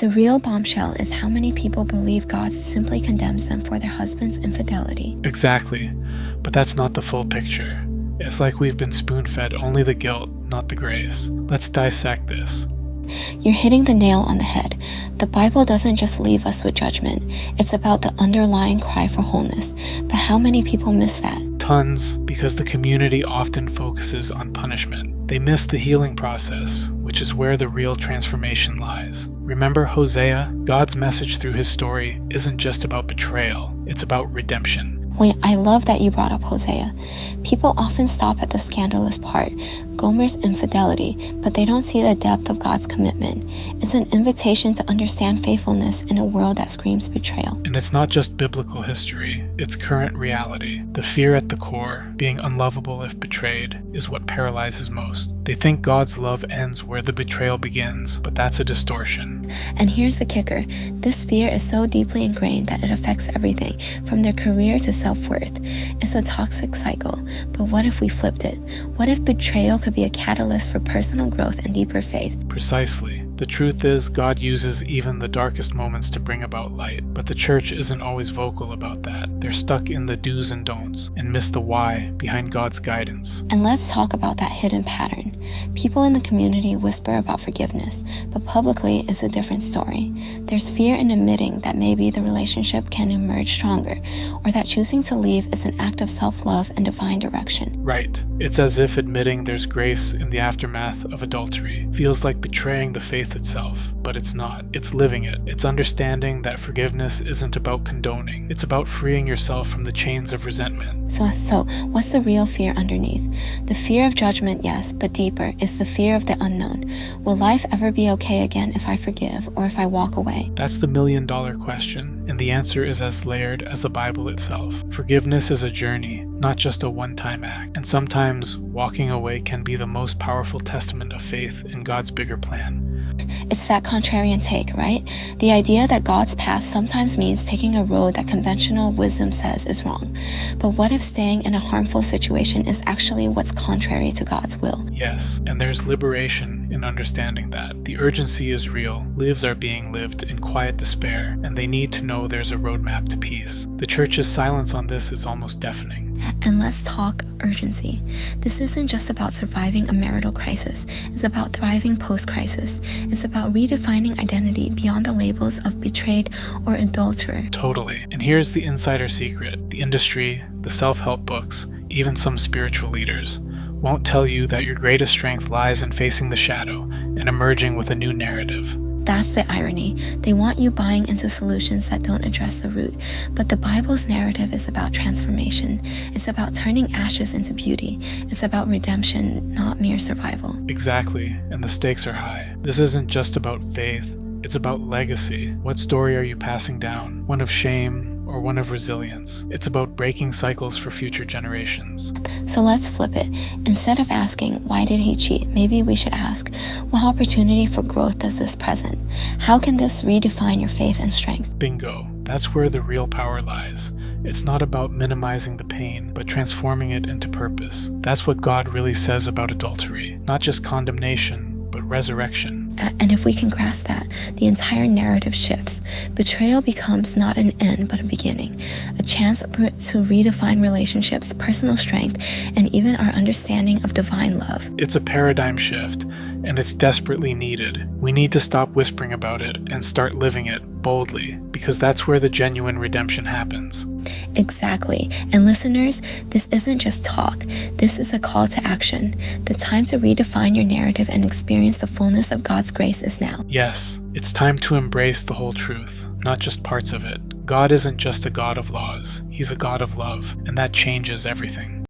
The real bombshell is how many people believe God simply condemns them for their husband's infidelity. Exactly, but that's not the full picture. It's like we've been spoon-fed only the guilt, not the grace. Let's dissect this. You're hitting the nail on the head. The Bible doesn't just leave us with judgment. It's about the underlying cry for wholeness. But how many people miss that? Tons, because the community often focuses on punishment. They miss the healing process, which is where the real transformation lies. Remember Hosea? God's message through his story isn't just about betrayal, it's about redemption. Wait, I love that you brought up Hosea. People often stop at the scandalous part, Gomer's infidelity, but they don't see the depth of God's commitment. It's an invitation to understand faithfulness in a world that screams betrayal. And it's not just biblical history, it's current reality. The fear at the core, being unlovable if betrayed, is what paralyzes most. They think God's love ends where the betrayal begins, but that's a distortion. And here's the kicker. This fear is so deeply ingrained that it affects everything, from their career to self-worth. It's a toxic cycle. But what if we flipped it? What if betrayal could be a catalyst for personal growth and deeper faith? Precisely. The truth is, God uses even the darkest moments to bring about light, but the church isn't always vocal about that. They're stuck in the do's and don'ts and miss the why behind God's guidance. And let's talk about that hidden pattern. People in the community whisper about forgiveness, but publicly it's a different story. There's fear in admitting that maybe the relationship can emerge stronger, or that choosing to leave is an act of self-love and divine direction. Right. It's as if admitting there's grace in the aftermath of adultery feels like betraying the faith itself, but it's not. It's living it. It's understanding that forgiveness isn't about condoning. It's about freeing yourself from the chains of resentment. So what's the real fear underneath? The fear of judgment, yes, but deeper is the fear of the unknown. Will life ever be okay again if I forgive or if I walk away? That's the million-dollar question, and the answer is as layered as the Bible itself. Forgiveness is a journey, not just a one-time act, and sometimes walking away can be the most powerful testament of faith in God's bigger plan. It's that contrarian take, right? The idea that God's path sometimes means taking a road that conventional wisdom says is wrong. But what if staying in a harmful situation is actually what's contrary to God's will? Yes, and there's liberation in understanding that. The urgency is real, lives are being lived in quiet despair, and they need to know there's a roadmap to peace. The church's silence on this is almost deafening. And let's talk urgency. This isn't just about surviving a marital crisis. It's about thriving post-crisis. It's about redefining identity beyond the labels of betrayed or adulterer. Totally. And here's the insider secret. The industry, the self-help books, even some spiritual leaders won't tell you that your greatest strength lies in facing the shadow and emerging with a new narrative. That's the irony. They want you buying into solutions that don't address the root. But the Bible's narrative is about transformation. It's about turning ashes into beauty. It's about redemption, not mere survival. Exactly, and the stakes are high. This isn't just about faith, it's about legacy. What story are you passing down? One of shame or one of resilience? It's about breaking cycles for future generations. So let's flip it. Instead of asking, why did he cheat? Maybe we should ask, what opportunity for growth does this present? How can this redefine your faith and strength? Bingo. That's where the real power lies. It's not about minimizing the pain, but transforming it into purpose. That's what God really says about adultery. Not just condemnation, but resurrection. And if we can grasp that, the entire narrative shifts. Betrayal becomes not an end, but a beginning. A chance to redefine relationships, personal strength, and even our understanding of divine love. It's a paradigm shift, and it's desperately needed. We need to stop whispering about it and start living it boldly, because that's where the genuine redemption happens. Exactly. And listeners, this isn't just talk. This is a call to action. The time to redefine your narrative and experience the fullness of God's grace is now. Yes, it's time to embrace the whole truth, not just parts of it. God isn't just a God of laws. He's a God of love, and that changes everything.